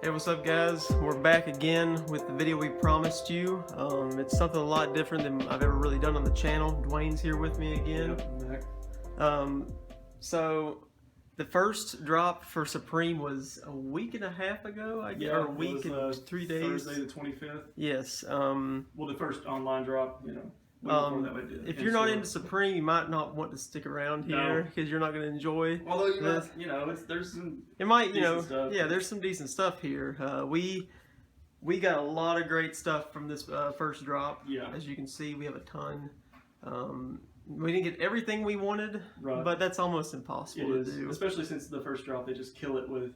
Hey, what's up guys? We're back again with the video we promised you. It's something a lot different than I've ever really done on the channel. Dwayne's here with me again. So the first drop for Supreme was a week and a half ago, I guess, or a week and 3 days. Thursday the 25th. Yes. Well, the first online drop, you know. If you're not into Supreme, you might not want to stick around here because you're not going to enjoy. Although you know, there's some. It might, you know, stuff. Yeah, there's some decent stuff here. We got a lot of great stuff from this first drop. Yeah. As you can see, we have a ton. We didn't get everything we wanted, but that's almost impossible to do. Especially since the first drop, they just kill it with.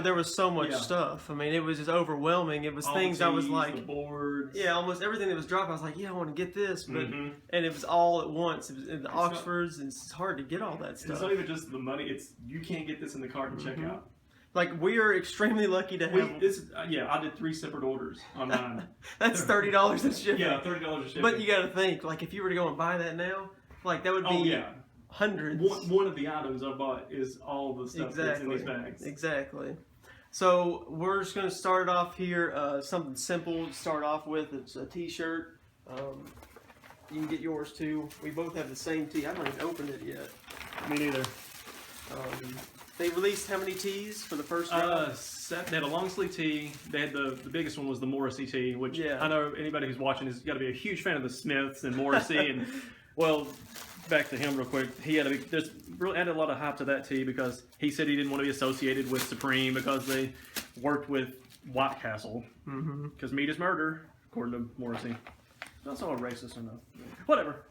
There was so much stuff. I mean, it was just overwhelming. It was all things the tees, I was like, the boards. Yeah, almost everything that was dropped. I was like, yeah, I want to get this, but and it was all at once. It was in the Oxfords, and it's hard to get all that stuff. It's not even just the money. It's you can't get this in the cart and check out. Like, we are extremely lucky to have this. I did 3 separate orders on mine. That's $30 in shipping. Yeah, $30 in shipping. But you got to think, like, if you were to go and buy that now, like, that would be hundreds. One of the items I bought is all the stuff that's in these bags. Exactly. So we're just going to start off here, something simple to start off with. It's a t-shirt. You can get yours too. We both have the same tee. I haven't even opened it yet. Me neither. They released how many tees for the first round? They had a long sleeve tee. They had the biggest one was the Morrissey tee, which I know anybody who's watching has got to be a huge fan of the Smiths and Morrissey. And well, back to him real quick. He had there's really added a lot of hype to that tee because he said he didn't want to be associated with Supreme because they worked with White Castle. Because meat is murder, according to Morrissey. That's all a racist or no? Whatever.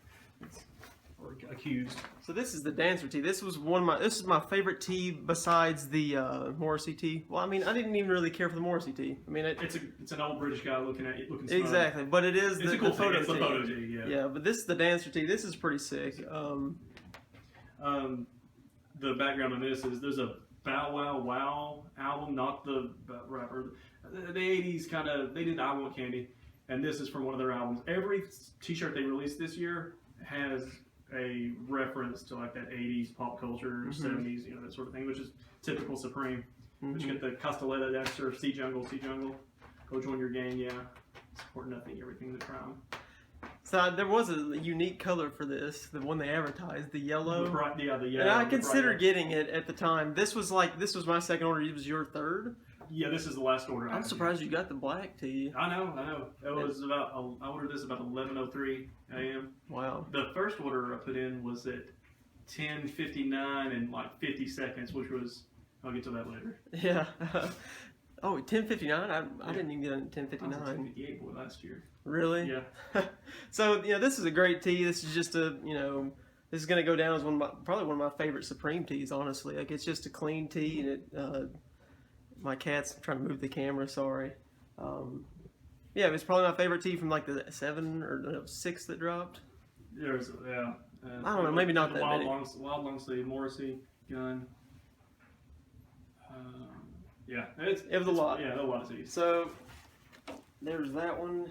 Or accused. So this is the dancer tee. This was this is my favorite tee besides the Morrissey tee. Well, I mean, I didn't even really care for the Morrissey tee. I mean, it's an old British guy looking smart. Exactly, but it is the cool photo tee. Photo tee. Yeah, but this is the dancer tee. This is pretty sick. The background on this is there's a Bow Wow Wow album, not the rapper. The 80s kind of, they did I Want Candy, and this is from one of their albums. Every t-shirt they released this year has a reference to like that 80s pop culture, 70s, you know, that sort of thing, which is typical Supreme. But you get the Castelletta Dexter, Sea Jungle, go join your gang, support nothing, everything the crown. So there was a unique color for this, the one they advertised, the yellow. The yellow. And I considered getting it at the time. This was my second order. It was your third. Yeah, this is the last order. I'm surprised you got the black tee. I know. It was about, I ordered this about 11:03 a.m. Wow. The first order I put in was at 10:59 and like 50 seconds, which was, I'll get to that later. Yeah. Oh, 10:59? I didn't even get on 10:59. I was at 10:58 boy last year. Really? Yeah. So, this is a great tee. This is just a, this is going to go down as probably one of my favorite Supreme tees, honestly. Like, it's just a clean tee, and it, my cat's trying to move the camera, sorry. Yeah, it was probably my favorite tee from like the 7 or 6 that dropped. I don't know, maybe not that many. Wild long sleeve, Morrissey, gun. Yeah, it was a lot. Yeah, a lot of tees. So there's that one.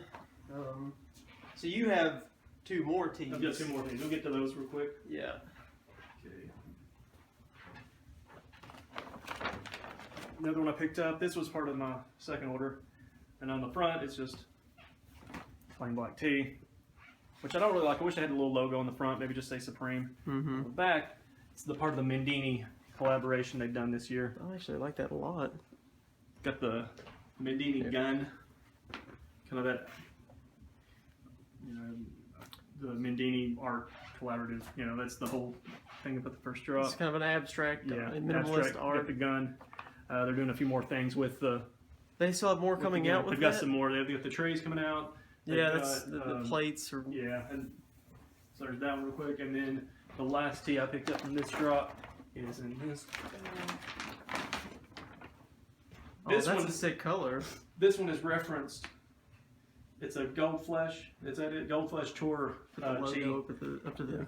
So you have 2 more tees. I've got 2 more tees. We'll get to those real quick. Yeah. Okay. Another one I picked up. This was part of my second order, and on the front it's just plain black tee, which I don't really like. I wish I had a little logo on the front. Maybe just say Supreme. On the back, it's the part of the Mendini collaboration they've done this year. I actually like that a lot. Got the Mendini gun, kind of that, the Mendini art collaborative. That's the whole thing about the first drop. It's kind of an abstract, minimalist art. Got the gun. They're doing a few more things with the. They still have more coming out with that? They've got some more. They've got the trays coming out. That's the plates. Yeah, and so there's that one real quick, and then the last tee I picked up from this drop is in this. That's a sick color. This one is referenced. It's a Gold Flesh. It's a Gold Flesh Tour tee. Up to the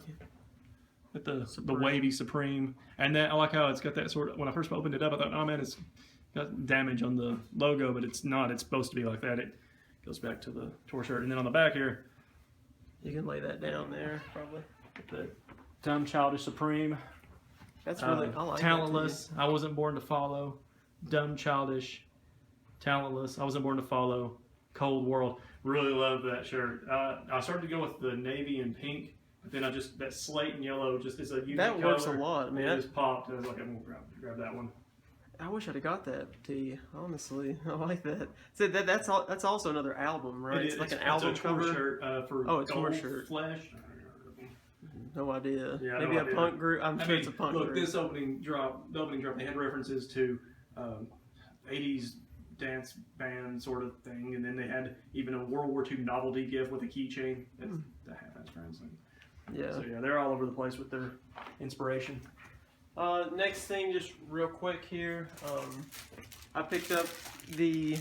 with the wavy Supreme, and then I like how it's got that sort of. When I first opened it up, I thought, oh man, it's got damage on the logo, but it's not. It's supposed to be like that. It goes back to the tour shirt, and then on the back here, you can lay that down there probably. The Dumb Childish Supreme. That's really I like talentless. I wasn't born to follow. Dumb Childish. Talentless, I Wasn't Born to Follow, Cold World. Really love that shirt. I started to go with the navy and pink, but then that slate and yellow just is a unique That works color. a lot, man. It just popped, and I was like, I'm gonna grab that one. I wish I'd have got that tee. Honestly, I like that. So that's all. That's also another album, right? It's like an album it's a tour cover. shirt for Oh, a tour Gold shirt. Flesh. No idea. Yeah, Maybe no a idea. punk group. I'm I sure mean, it's a punk look, group. this the opening drop, they had references to 80s dance band sort of thing, and then they had even a World War II novelty gift with a keychain. That's the Half-Ass Friends thing. Yeah. So yeah, they're all over the place with their inspiration. Next thing, just real quick here. I picked up the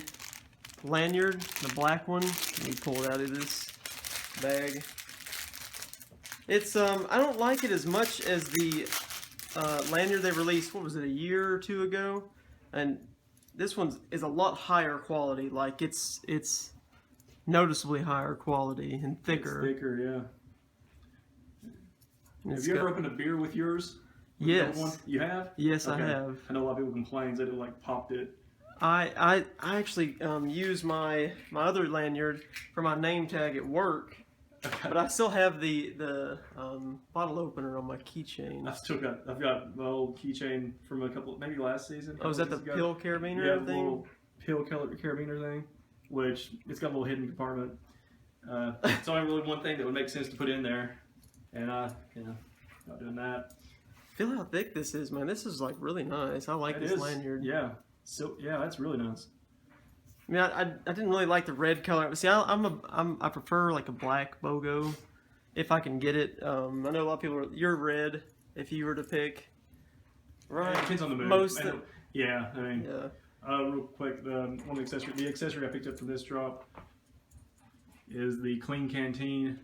lanyard, the black one. Let me pull it out of this bag. It's I don't like it as much as the lanyard they released. What was it, a year or two ago? And this one is a lot higher quality. Like it's noticeably higher quality and thicker. It's thicker, yeah. And Have it's you ever got- opened a beer with yours? With Yes. the other one? You have? Yes, Okay. I have. I know a lot of people complain that it like popped it. I actually use my other lanyard for my name tag at work, but I still have the bottle opener on my keychain. I've got my old keychain from a couple, maybe last season. Oh, is that the seasons ago. pill carabiner Yeah, the thing? little pill carabiner thing, which it's got a little hidden compartment. It's only really one thing that would make sense to put in there, and not doing that. Feel how thick this is, man. This is like really nice. I like It this is, lanyard. Yeah. So yeah, that's really nice. I mean, I didn't really like the red color. See, I prefer like a black BOGO if I can get it. I know a lot of people. You're red if you were to pick. Right. It depends on the mood. Most. Yeah, I mean, Yeah. real quick, the accessory I picked up from this drop is the Clean Canteen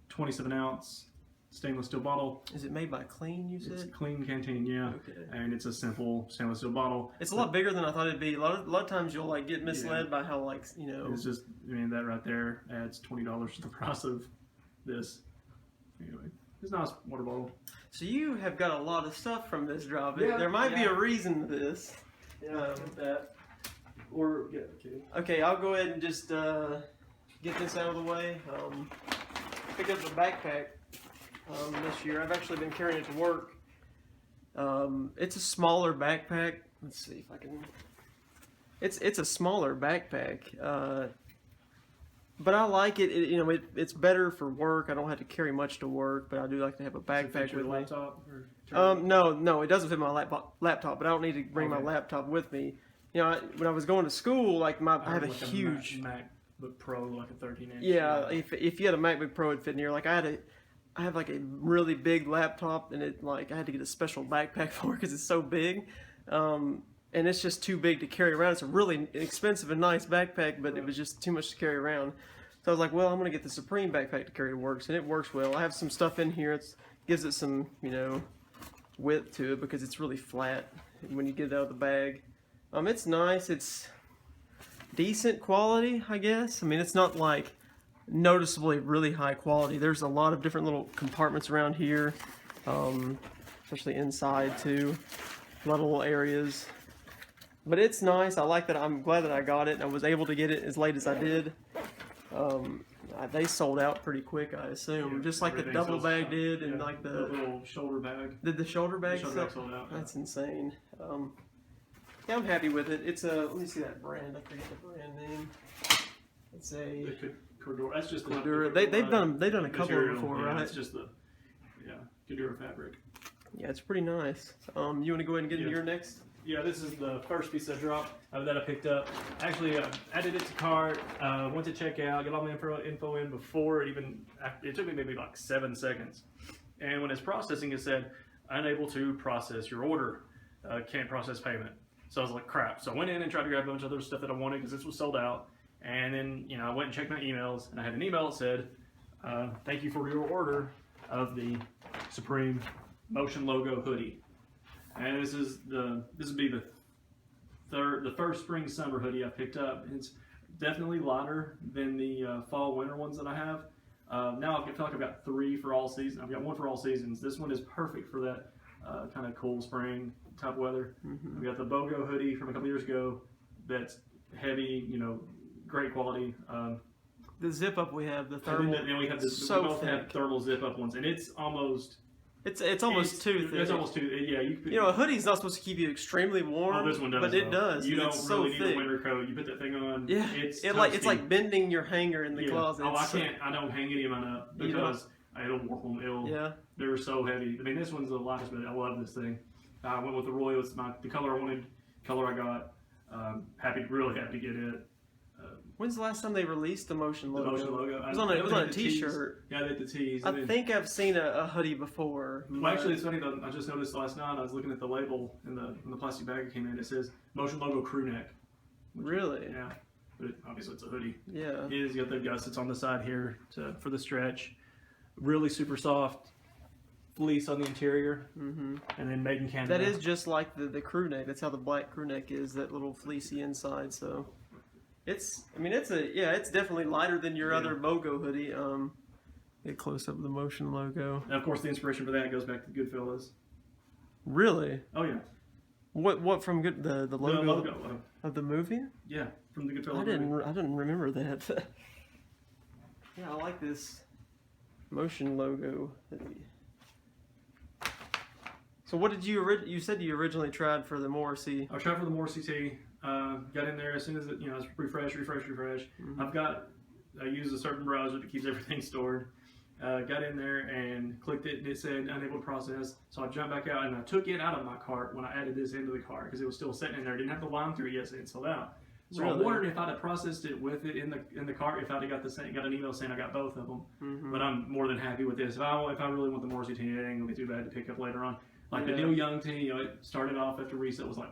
27-ounce stainless steel bottle. Is it made by Clean? You It's said. Clean Canteen, yeah. Okay. And it's a simple stainless steel bottle. It's a lot bigger than I thought it'd be. A lot of times you'll like get misled by how like It's just, that right there adds $20 to the price of this. Anyway, it's a nice water bottle. So you have got a lot of stuff from this drop. Yeah, There might be yeah. a reason to this. That. Or, yeah, okay. Okay, I'll go ahead and just get this out of the way. Pick up the backpack this year. I've actually been carrying it to work. It's a smaller backpack. Let's see if I can. It's a smaller backpack, but I like it. It's better for work. I don't have to carry much to work, but I do like to have a backpack with me. Laptop? Or No, it doesn't fit my laptop, but I don't need to bring my Okay. laptop with me. When I was going to school, like I have a like huge. MacBook Pro, like a 13-inch. Yeah, if you had a MacBook Pro, it'd fit in here. Like I have like a really big laptop, and I had to get a special backpack for it because it's so big, and it's just too big to carry around. It's a really expensive and nice backpack, but it was just too much to carry around. So I was like, well, I'm gonna get the Supreme backpack to carry to work, and it works well. I have some stuff in here. It gives it some width to it because it's really flat when you get it out of the bag. It's nice. It's decent quality, I guess. I mean, it's not like noticeably really high quality. There's a lot of different little compartments around here, especially inside too. A lot of little areas. But it's nice. I like that. I'm glad that I got it. I was able to get it as late as I did. They sold out pretty quick, I assume, just like the Everything double sells bag out. did, and Yeah, like the the little shoulder bag. did the shoulder bag The shoulder sell? bag sold out. That's insane. Yeah, I'm happy with it. It's a, let me see that brand. I forget the brand name. It's a The Cordura. That's just the Cordura. They've done a couple of them material, before, yeah, right? It's just the Cordura fabric. Yeah, it's pretty nice. You want to go ahead and get into your next? Yeah, this is the first piece I dropped that I picked up. Actually, added it to cart, went to check out, got all my info in before it took me maybe like 7 seconds. And when it's processing, it said, unable to process your order, can't process payment. So I was like, crap. So I went in and tried to grab a bunch of other stuff that I wanted because this was sold out. And then, I went and checked my emails, and I had an email that said, thank you for your order of the Supreme Motion Logo hoodie. And this would be the first spring summer hoodie I picked up. It's definitely lighter than the fall winter ones that I have. Now I feel like I've got 3 for all seasons. I've got 1 for all seasons. This one is perfect for that kind of cool spring type weather. Mm-hmm. We got the BOGO hoodie from a couple years ago. That's heavy, great quality. The zip up we have, the And thermal. then we have so we both have thick. thermal zip up ones, and it's almost It's almost too thick. It's almost too. Yeah, You know, a hoodie's not supposed to keep you extremely warm. Oh, this one does, but it though. does. You don't it's really so need thick. a winter coat. You put that thing on. Yeah, it's it's like toasty. bending your hanger in the closet. Oh, I It's can't. I don't hang any of mine up You don't? because it'll warp them. Yeah. They're so heavy. I mean, this one's the lightest, but I love this thing. I went with the Royal. It's the color I wanted, color I got. Really happy to get it. When's the last time they released the Motion The logo? Motion logo. It was on a T-shirt. Yeah, they did the tees. I think I've seen a hoodie before. Well, actually, it's funny though. I just noticed last night. I was looking at the label in the plastic bag that came in. It says Motion logo crew neck. Really? Yeah, but obviously it's a hoodie. Yeah. It is got the gussets on the side here for the stretch. Really super soft fleece on the interior, and then made in Canada. That is just like the crew neck. That's how the black crew neck is. That little fleecy inside. So, it's definitely lighter than your other Mogo hoodie. Get close up of the Motion logo. And of course, the inspiration for that goes back to Goodfellas. Really? Oh yeah. What from good the logo, The logo. of the movie? Yeah, from the Goodfellas. I movie. didn't remember that. Yeah, I like this Motion logo. So what did you said you originally tried for the Morrissey? I tried for the Morrissey tee. Got in there as soon as it, it's refresh. I use a certain browser that keeps everything stored. Got in there and clicked it, and it said unable to process. So I jumped back out and I took it out of my cart when I added this into the cart because it was still sitting in there. I didn't have the line through it yet, so it's sold out. So Really? I wondered if I'd have processed it with it in the cart, if I'd have got an email saying I got both of them. But I'm more than happy with this. If I really want the Morrissey tee, it ain't gonna be too bad to pick up later on. Like the Neil Young tee, it started off after resale was like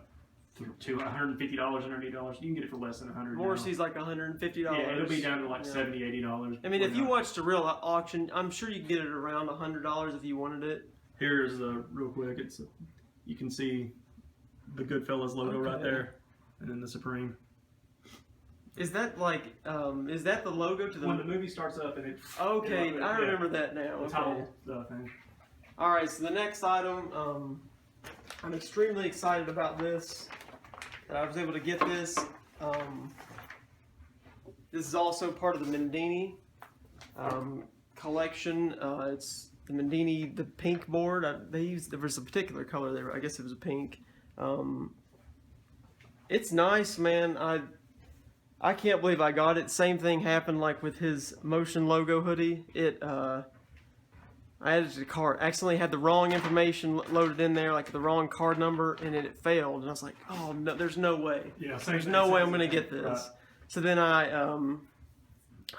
$150, $180. You can get it for less than $100. Morrissey's like $150. Yeah, it'll be down to like $70, $80. I mean, if you watched a real auction, I'm sure you can get it around $100 if you wanted it. Here's real quick. You can see the Goodfellas logo right there, and then the Supreme. Is that like is that the logo to the When the movie starts up and it. Okay, I remember that now. The title thing. All right, so the next item, I'm extremely excited about this. That I was able to get this. This is also part of the Mendini collection. It's the Mendini, the pink board. There was a particular color there. I guess it was a pink. It's nice, man. I can't believe I got it. Same thing happened like with his Motion logo hoodie. I added to the cart, accidentally had the wrong information loaded in there, like the wrong card number, and it failed. And I was like, oh no, there's no way. Yeah, there's no way I'm gonna get this. Right. So then I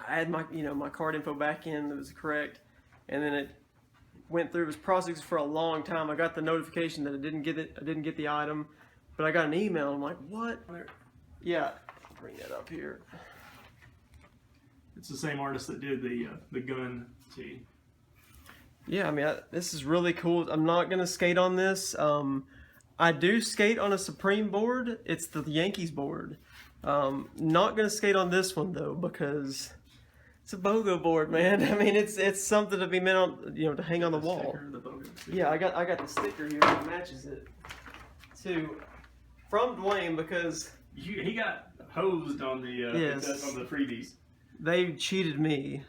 had my card info back in that was correct, and then it went through. It was processed for a long time. I got the notification that I didn't get it. I didn't get the item, but I got an email. I'm like, what? Yeah, bring that up here. It's the same artist that did the gun tee. Yeah, I mean, this is really cool. I'm not going to skate on this. I do skate on a Supreme board. It's the Yankees board. Not going to skate on this one, though, because it's a BOGO board, man. I mean, it's something to be meant on, to hang on the wall. Sticker. Yeah, I got the sticker here that matches it, too, from Dwayne, because... He got hosed on the on the freebies. They cheated me.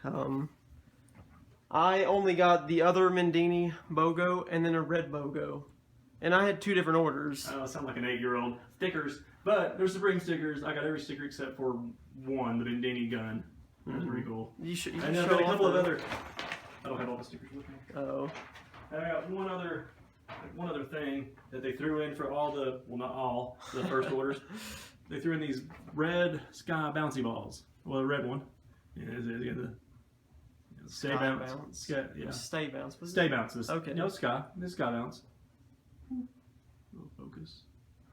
I only got the other Mendini BOGO and then a red BOGO. And I had two different orders. I sound like an 8-year-old. Stickers. But there's Supreme stickers. I got every sticker except for one, the Mendini gun. That's pretty cool. You should and then I've got a couple of other... I don't have all the stickers with me. Oh. I got one other thing that they threw in for all the... Well, not all. The first orders. They threw in these red Sky bouncy balls. Well, the red one. Yeah, the Stay Bounce. Stay Bounce. Stay Bounce. Okay. No, Sky. This Sky Bounce. Little focus.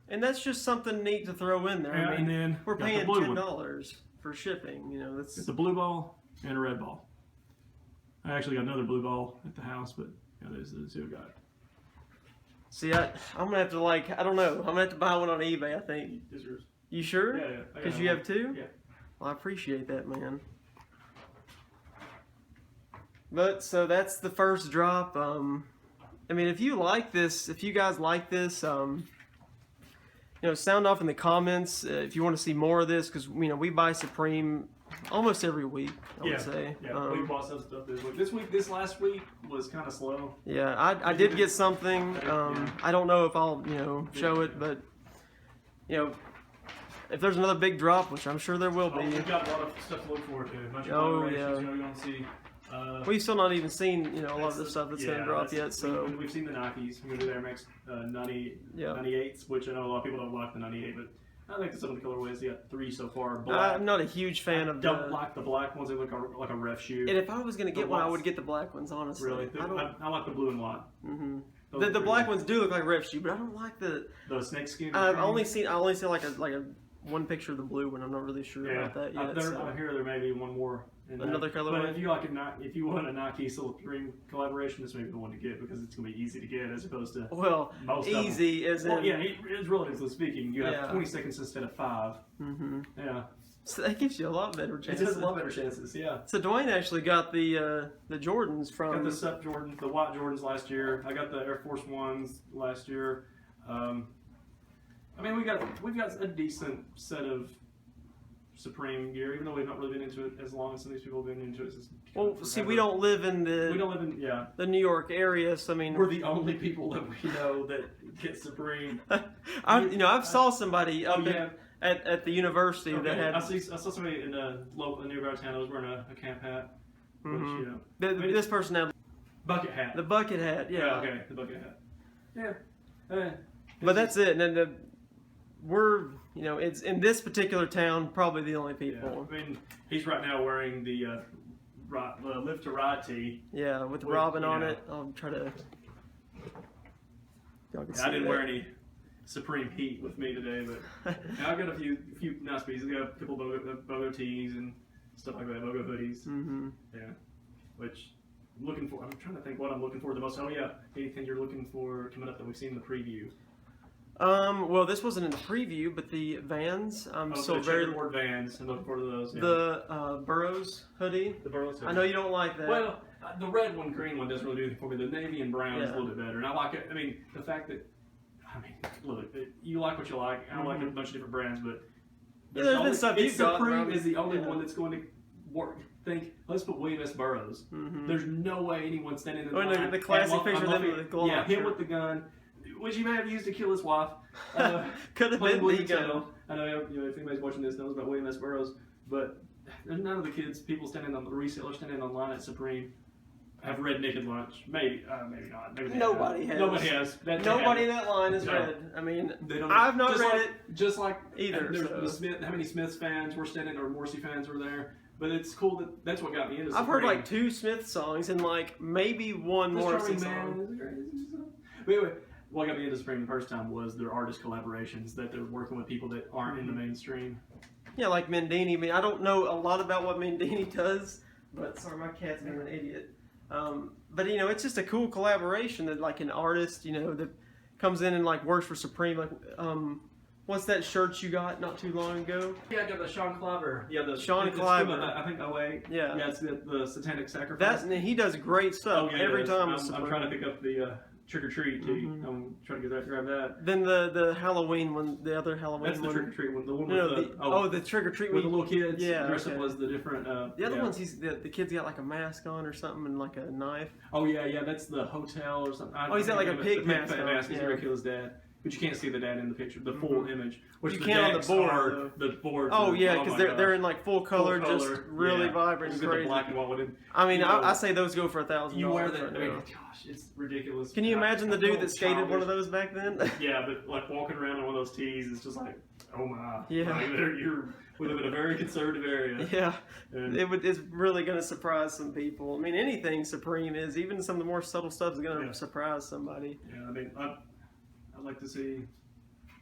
And that's just something neat to throw in there. Yeah, I mean, and then we're paying $10 for shipping. That's... It's a blue ball and a red ball. I actually got another blue ball at the house, but those are the two I got. See, I'm going to have to, I don't know. I'm going to have to buy one on eBay, I think. It's yours. You sure? Yeah. Because you have two? Yeah. Well, I appreciate that, man. But, so that's the first drop. I mean, if you like this, if you guys like this, sound off in the comments if you want to see more of this, because we buy Supreme almost every week. I would say. Yeah, we bought some stuff this week. This last week was kind of slow. Yeah, I did get something. I don't know if I'll show it, but if there's another big drop, which I'm sure there will be. We've got a lot of stuff to look forward to. A bunch of collaborations, you're going to see. We've still not even seen a lot of the stuff that's going to drop yet. So we've seen the Nikes. We're going to do the Air Max 98s, which I know a lot of people don't like the 98, but I think some of the colorways. You got 3 so far. Black. I'm not a huge fan of. Don't like the black ones. They look like a ref shoe. And if I was going to get one, I would get the black ones. Honestly, really, I like the blue and white. Mm-hmm. The black ones do look like ref shoe, but I don't like the snake skin. I only seen like a one picture of the blue one. I'm not really sure about that yet. I hear there may be one more. Another colorway. But if you want a Nike Supreme collaboration, this may be the one to get because it's going to be easy to get as opposed to most easy as in. Well, yeah, it's relatively speaking. You have 20 seconds instead of 5. Mm-hmm. Yeah. So that gives you a lot better chances. It does a lot better chances. Yeah. So Dwayne actually got the Jordans from. Got the Sup Jordan, the white Jordans last year. I got the Air Force Ones last year. I mean, we've got a decent set of Supreme gear, even though we've not really been into it as long as some of these people have been into it. Well, see, we don't live in the New York area, so I mean, we're the only people that we know that get Supreme. I saw somebody up at the university that had. I saw somebody in a nearby town that was wearing a camp hat. Mm-hmm. Which, this person had bucket hat. The bucket hat, yeah. Okay, the bucket hat. Yeah. But that's it, and then we're it's in this particular town probably the only people. Yeah. I mean, he's right now wearing the Live to Ride tee. Yeah, with Robin on it. I'll try to. I didn't wear any Supreme Heat with me today, but I got a few nice pieces. I got a couple BOGO tees and stuff like that, BOGO hoodies. Mm-hmm. Yeah, which I'm looking for. I'm trying to think what I'm looking for the most. Oh yeah, anything you're looking for coming up that we've seen in the preview? Well, this wasn't in the preview, but the Vans. The checkerboard Vans. I'm looking forward to those. Yeah. The Burroughs hoodie. The Burroughs hoodie. I know you don't like that. Well, the red one, green one doesn't really do anything for me. The navy and brown is a little bit better, and I like it. I mean, the fact that, look, you like what you like. I like a bunch of different brands, but there's been stuff you've got. Supreme is the only one that's going to work. Let's put William S. Burroughs. Mm-hmm. There's no way anyone standing in the line. The classic picture of them with the glove. Yeah, him with the gun, which he may have used to kill his wife. Could have been William Tell. I know if anybody's watching this knows about William S. Burroughs, but there's none of the kids, people standing on the resellers standing on line at Supreme, have read Naked Lunch. Maybe not. Maybe nobody has. Nobody has. Nobody in that line has read. I mean, I've not read it. Just like either. How many Smiths fans were standing or Morrissey fans were there? But it's cool that's what got me into Supreme. I've heard like 2 Smith songs and like maybe one Morrissey song. Anyway, what got me into Supreme the first time was their artist collaborations, that they're working with people that aren't in the mainstream. Yeah, like Mendini. I mean, I don't know a lot about what Mendini does, but sorry, my cat's being an idiot. But it's just a cool collaboration that like an artist, that comes in and like works for Supreme. Like, what's that shirt you got not too long ago? Yeah, I got the Sean Cliver. Yeah, the Sean Cliver. I think 08. Yeah. Yeah, it's the Satanic Sacrifice. He does great stuff every time. I'm trying to pick up the Trick or Treat tee. Mm-hmm. I'm trying to grab that. Then the Halloween one, the other Halloween one. That's the Trick or Treat one. The one with the Trick or Treat with the little kids. Yeah. Dressed up was the different. The other ones, the kid's got like a mask on or something and like a knife. Oh yeah, that's the hotel or something. He's got like a pig mask on. He's going to kill his dad. But you can't see the dad in the picture, the full image. Which you can on the board. The boards. Oh yeah, because they're in like full color, just really vibrant and crazy. The black and white. I mean, I say those go for $1,000. You wear that? I mean, gosh, it's ridiculous. Can you imagine the dude that skated one of those back then? Yeah, but like walking around in one of those tees, it's just like, oh my. Yeah. Like, we live in a very conservative area. Yeah. It's really going to surprise some people. I mean, anything Supreme is, even some of the more subtle stuff is going to surprise somebody. Yeah, I mean, I'd like to see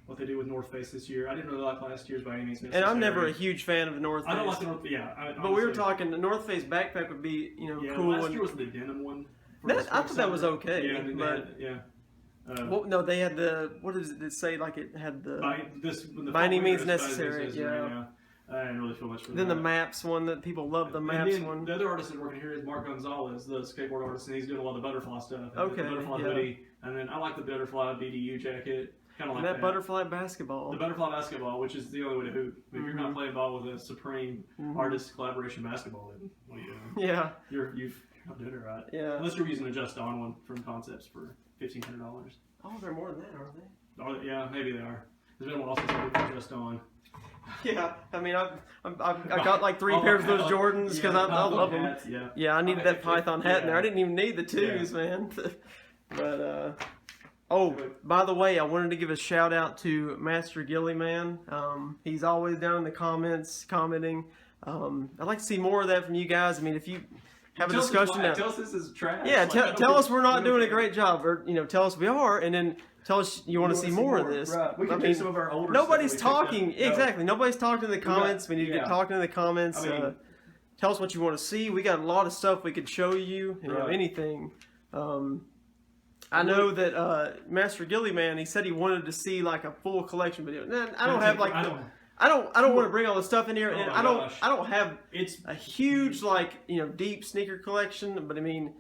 what they do with North Face this year. I didn't really like last year's by any means. And I'm never a huge fan of the North Face. I don't like the North Face, yeah. But we were talking, the North Face backpack would be, cool. Last year was the denim one. I thought that was okay. Yeah, well, no, they had what does it say? Like it had by any means necessary. Yeah. I didn't really feel much for that. Then the Maps one that people love, the Maps one. The other artist that's working here is Mark Gonzalez, the skateboard artist, and he's doing a lot of the butterfly stuff. Okay. The butterfly hoodie. And then I like the butterfly BDU jacket. kind of like that butterfly basketball. The butterfly basketball, which is the only way to hoop. If you're not playing ball with a Supreme artist collaboration basketball, then what are you doing? Yeah. You're not doing it right. Yeah. Unless you're using a Just On one from Concepts for $1,500. Oh, they're more than that, aren't they? Oh, yeah, maybe they are. There's been a while since I looked at Just On. Yeah, I mean, I've got like 3 pairs of those Jordans because I love them. Hats, yeah. Yeah, I needed that Python hat in there. I didn't even need the twos, man. But oh, by the way, I wanted to give a shout out to Master Gilly, man. He's always down in the comments commenting. I'd like to see more of that from you guys. I mean, if you have a discussion now, tell us this is trash. yeah, Like, tell us we're not doing a great job, or tell us we are, and then tell us you want to see more of this. Right. We can I do mean, some of our older nobody's stuff that we talking. picked up. Exactly. Nobody's talking in the comments. We need to get talking in the comments. I mean, tell us what you want to see. We got a lot of stuff we could show you. You know, Right. anything. I know that Master Gilly, man, he said he wanted to see like a full collection video. Nah, I don't have like I don't want to bring all the stuff in here, and my gosh. I don't have It's a huge like deep sneaker collection. But I mean,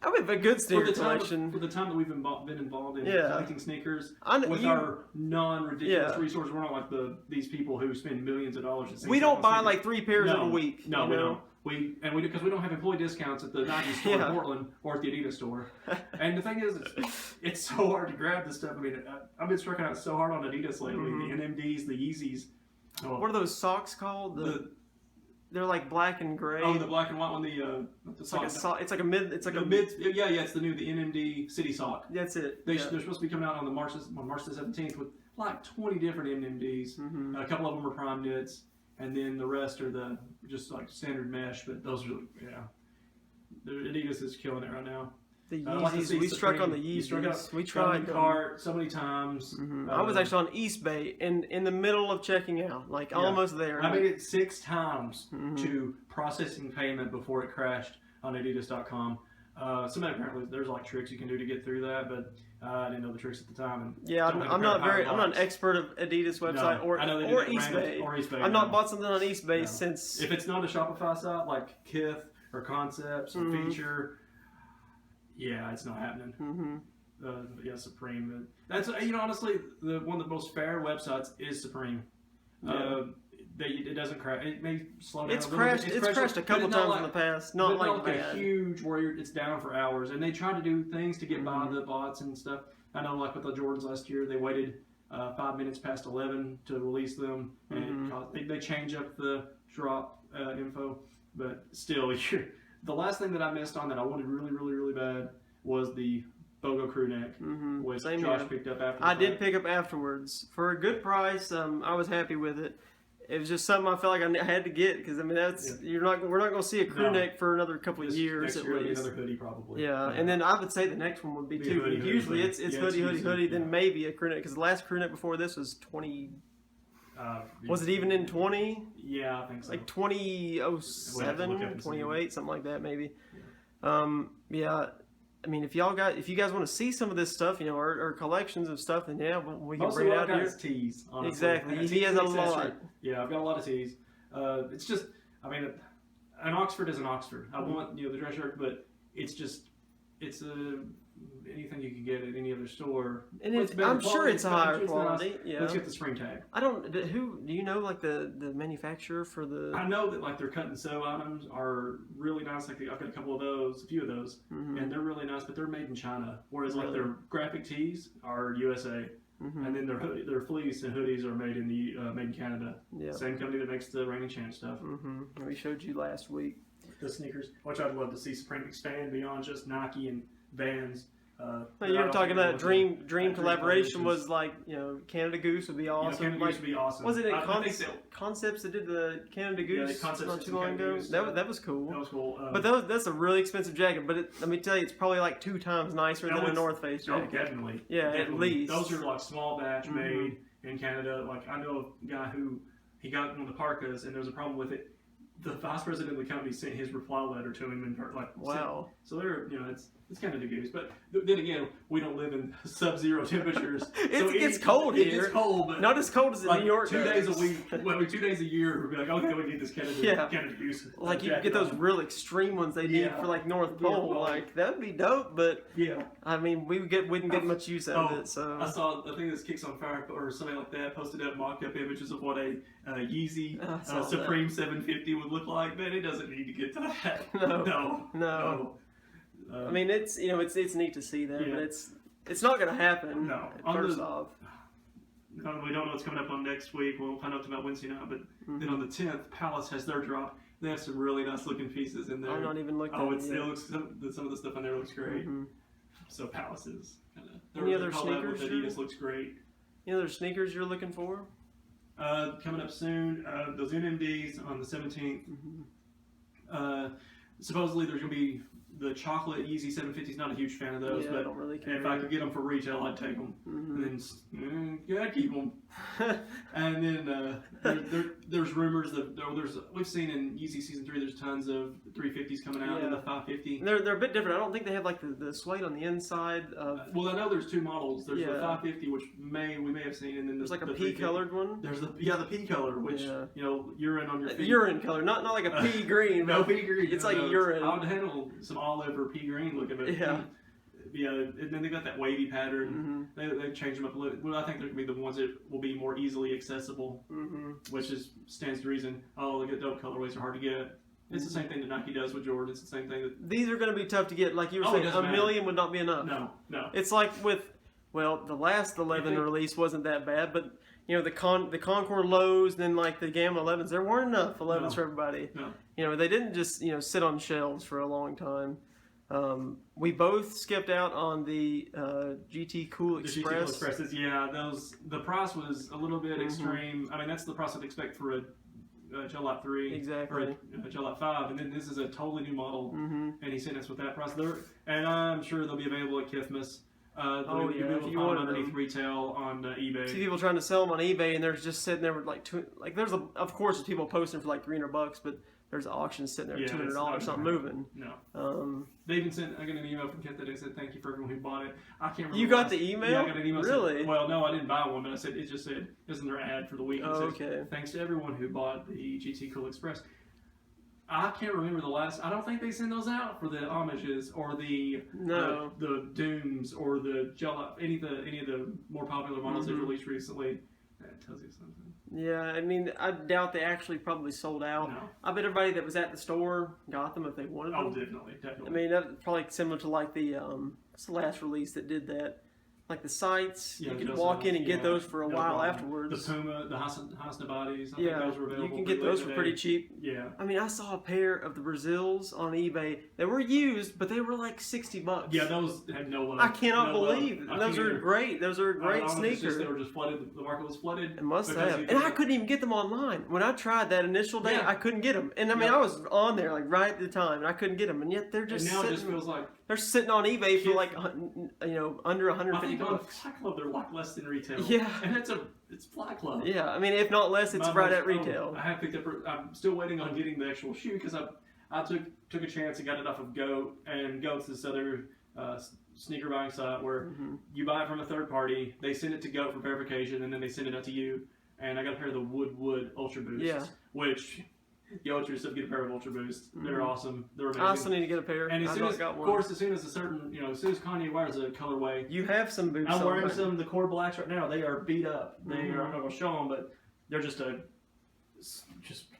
I have a good sneaker collection. For the time that we've been involved in Yeah. collecting sneakers, I- with you- our non-ridiculous Yeah. resources, we're not like these people who spend millions of dollars. We don't buy like 3 pairs in a week. No, you we know? don't. Because we don't have employee discounts at the Nike store Yeah. in Portland or at the Adidas store. And the thing is, it's so hard to grab this stuff. I mean, I've been striking out so hard on Adidas lately. The NMDs, the Yeezys. Oh, What are those socks called? They're like black and gray. the black and white one. The it's like a sock. It's like a mid. It's like the a mid. Yeah, it's the NMD City Sock. That's it. They're supposed to be coming out on March the 17th with like 20 different NMDs. A couple of them are prime knits, and then the rest are just like standard mesh. But those are Adidas is killing it right now. The I'd like to Yeezys. see We struck on Supreme. the You struck Yeezys. out- We got in tried the them. cart so many times. I was actually on East Bay in the middle of checking out, like almost there. I made it 6 times to processing payment before it crashed on Adidas.com. Apparently there's like tricks you can do to get through that, but I didn't know the tricks at the time. And Yeah, don't have I'm a pair not of power an blocks. expert of Adidas website No, I know they do or that East random- Bay. or East Bay, I've not no. bought something on East Bay No. since. If it's not a Shopify site like Kith or Concepts or Feature, yeah, it's not happening. Yeah, Supreme. That's honestly one of the most fair websites is Supreme. It doesn't crash. It may slow down. It's a little crashed. bit. It's crashed a but couple it's not times in the past. Not but like not bad. a huge where it's down for hours, and they try to do things to get by the bots and stuff. I know, like with the Jordans last year, they waited 5 minutes past 11 to release them, and they change up the drop info. But still, the last thing that I missed on that I wanted really, really, really bad was the BOGO crew neck, which Same Josh here. picked up after. I did pick up afterwards for a good price. I was happy with it. It was just something I felt like I had to get because I mean we're not going to see a crew neck for another couple of years next at year will be least. another hoodie probably. Yeah, and then I would say the next one would be too. hoodie, Usually hoodie. it's Yeah, hoodie, it's usually, hoodie, then maybe a crew neck because the last crew neck before this was 20. Was it even in 20? Yeah, I think so. Like 2007, 2008, something like that maybe. Yeah. I mean, if you guys want to see some of this stuff, our collections of stuff, then yeah, we can Mostly bring it what out I've got here. is tees. Honestly. Exactly. I got He tees has and a accessories. lot. Yeah, I've got a lot of tees. It's just, I mean, an Oxford is an Oxford. I want the dress shirt, but it's anything you can get at any other store. And Well, better I'm sure quality, it's a better, higher nice. quality. Yeah. Let's get the spring tag. I don't. Do you know like the manufacturer for the? I know that like their cut and sew items are really nice. Like I've got a few of those, and they're really nice. But they're made in China, whereas like Really? their graphic tees are USA, and then their fleece and hoodies are made in Canada. Yeah. Same company that makes the Rain and Chant stuff. We showed you last week. The sneakers, which I'd love to see Supreme expand beyond just Nike and Vans. You were talking that dream collaboration was like Canada Goose would be awesome. Canada like, Goose would be awesome. Was it I think so. Concepts that did the Canada Yeah, Goose Concepts not did too the long Canada ago? Goose. That was cool. That was cool. But that's a really expensive jacket. But let me tell you, it's probably like 2 times nicer than a North Face Oh, jacket. definitely. Yeah, Definitely. at least. Those are like small batch made in Canada. Like I know a guy who he got one of the parkas and there was a problem with it. The vice president of the company sent his reply letter to him and like Wow. So they're, it's kind of dubious. But then again, we don't live in sub-zero temperatures. It gets cold here. here. It gets cold, but not as cold as in like New York. 2 days a week, 2 days a year, we'll be like, okay, we need this kind of use. Like you get those real extreme ones they need for like North Pole. Like that'd be dope, but I mean, we wouldn't get much use out of it. So I saw, I think this Kicks on Fire or something like that posted up mock-up images of what a Yeezy Supreme 750 would look like. Man, it doesn't need to get to that. No. I mean, it's it's neat to see that, but it's not going to happen. No. First off, we don't know what's coming up on next week. We'll find out about Wednesday night. But then on the 10th, Palace has their drop. They have some really nice looking pieces in there. I'm not even looking. It looks some of the stuff on there looks great. So Palace is kind of. Any other sneakers? Adidas looks great. Any other sneakers you're looking for? Coming up soon. Those NMDs on the 17th. Supposedly there's going to be the chocolate Yeezy 750s. Not a huge fan of those, but I don't really care. if I could get them for retail, I'd take them. And then I'd keep them. And then there's rumors that we've seen in Yeezy season 3. There's tons of 350s coming out in the 550. They're a bit different. I don't think they have like the suede on the inside. Well, I know there's two models. There's the 550, which we may have seen, and then there's like a pea colored one. There's the pea color, which urine on your feet. Urine color, not like a pea green. No pea green. It's like urine. I would handle some olive or pea green looking at it. And then they got that wavy pattern. They've changed them up a little. Well, I think they're going to be the ones that will be more easily accessible, which stands to reason. Oh, look at dope colorways are hard to get. It's the same thing that Nike does with Jordan. It's the same thing that these are going to be tough to get. Like you were saying, a million would not be enough. No. It's like with the last 11 release wasn't that bad, but the Concord lows, then like the Gamma 11s, there weren't enough 11s for everybody. No. They didn't just sit on shelves for a long time. We both skipped out on the GT Cool Express. The GT Cool Expresses, the price was a little bit extreme. I mean, that's the price I'd expect for a Gel Lot 3 exactly, or a Gel Lot 5, and then this is a totally new model, and he sent us with that price. And I'm sure they'll be available at Kithmas. You'll be able to find them underneath retail on eBay. See people trying to sell them on eBay, and they're just sitting there with there's of course people posting for like $300, but there's auctions sitting there at $200, not moving. No. They even I got an email from Kent that said thank you for everyone who bought it. I can't remember. You got the email? Yeah, I got an email. Really? Well, no, I didn't buy one, but it just said, this is their ad for the week. Okay. Thanks to everyone who bought the GT Cool Express. I can't remember the last. I don't think they send those out for the homages or the Dooms or the Gel, any of the more popular models they've released recently. That tells you something. Yeah, I mean, I doubt they actually probably sold out. No. I bet everybody that was at the store got them if they wanted them. Oh, definitely. I mean, that's probably similar to like the what's the last release that did that? Like the sites, you could walk in and get those for a while afterwards. The Puma, the Hasnabadis, I think those were available. You can get those for pretty cheap. Yeah. I mean, I saw a pair of the Brazils on eBay. They were used, but they were like $60. Yeah, those had no love. I cannot believe it. Those are great. Those are great sneakers. They were just flooded. The market was flooded. It must have. And I couldn't even get them online. When I tried that initial day, I couldn't get them. And I mean, I was on there like right at the time, and I couldn't get them. And yet they're just and now it just feels like they're sitting on eBay for like under $150. I think on Fly Club they're like less than retail. Yeah. And it's Fly Club. Yeah, I mean, if not less, it's right at retail. I have picked up. I'm still waiting on getting the actual shoe because I took a chance and got it off of Goat, and Goat's this other sneaker buying site where you buy it from a third party, they send it to Goat for verification, and then they send it out to you. And I got a pair of the Wood Ultra Boosts, which yo, it's yourself get a pair of Ultra Boosts. They're awesome. They're amazing. I also need to get a pair. And as soon as as soon as Kanye wears a colorway, you have some boots. I'm wearing some the core blacks right now. They are beat up. They are. I'm not gonna show them, but they're just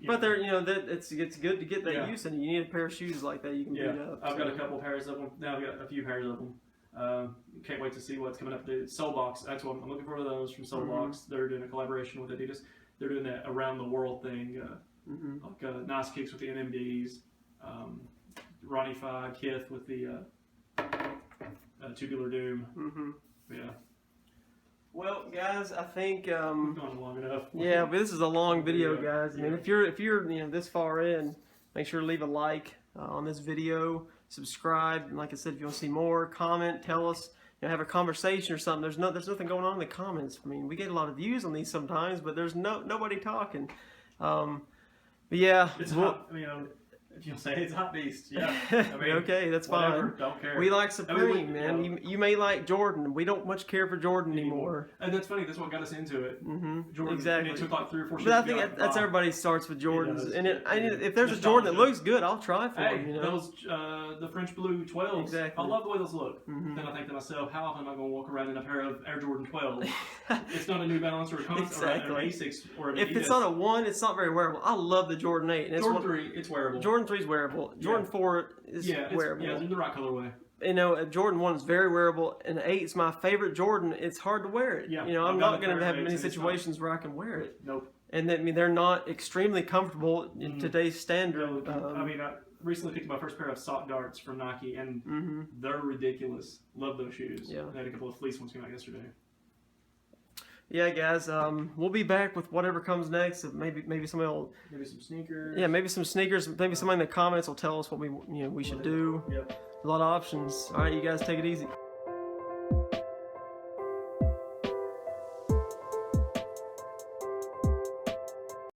But they're it's good to get that use, and you need a pair of shoes like that you can beat up. I've got a couple pairs of them. Now I've got a few pairs of them. Can't wait to see what's coming up. The Soulbox. That's what I'm looking for. Those from Soulbox. They're doing a collaboration with Adidas. They're doing that around the world thing. Like nice kicks with the NMDs. Ronnie Fi, Kith with the Tubular Doom. Yeah. Well, guys, I think we've gone long enough. Yeah, but this is a long video, guys. I mean, if you're this far in, make sure to leave a like on this video, subscribe, and like I said, if you want to see more, comment, tell us, have a conversation or something. There's nothing going on in the comments. I mean, we get a lot of views on these sometimes, but there's nobody talking. But yeah, it's hot. If you'll say it's Hot Beast, yeah. I mean, okay, that's whatever, fine. don't care. We like Supreme, we- man. You may like Jordan. We don't much care for Jordan anymore. And that's funny. That's what got us into it. Jordan. Exactly. And it took like 3 or 4 But I shirts to think be like, that's "Ah." everybody starts with Jordans, does. and if there's a Nostalgia. Jordan that looks good, I'll try for Hey, him. You know, those the French Blue 12s. Exactly. I love the way those look. Then I think to myself, how often am I going to walk around in a pair of Air Jordan 12s? It's not a New Balance or a Exactly. or an Asics or an if Adidas. it's not a 1, it's not very wearable. I love the Jordan 8. And it's Jordan 3, it's wearable. Jordan 3 is wearable. Jordan 4 is wearable. Yeah, it's in the right colorway. You know, Jordan 1 is very wearable, and 8 is my favorite Jordan. It's hard to wear it. Yeah, You know, I've I'm got not a going pair to of have 8s many and it's situations where I can wear it. Nope. And I mean, they're not extremely comfortable in today's standard. I mean, I recently picked my first pair of sock darts from Nike, and they're ridiculous. Love those shoes. Yeah. I had a couple of fleece ones come out yesterday. Yeah, guys, we'll be back with whatever comes next. Maybe somebody will, Maybe some sneakers. yeah, maybe some sneakers. Maybe somebody in the comments will tell us what we should do. Yep. A lot of options. All right, you guys take it easy.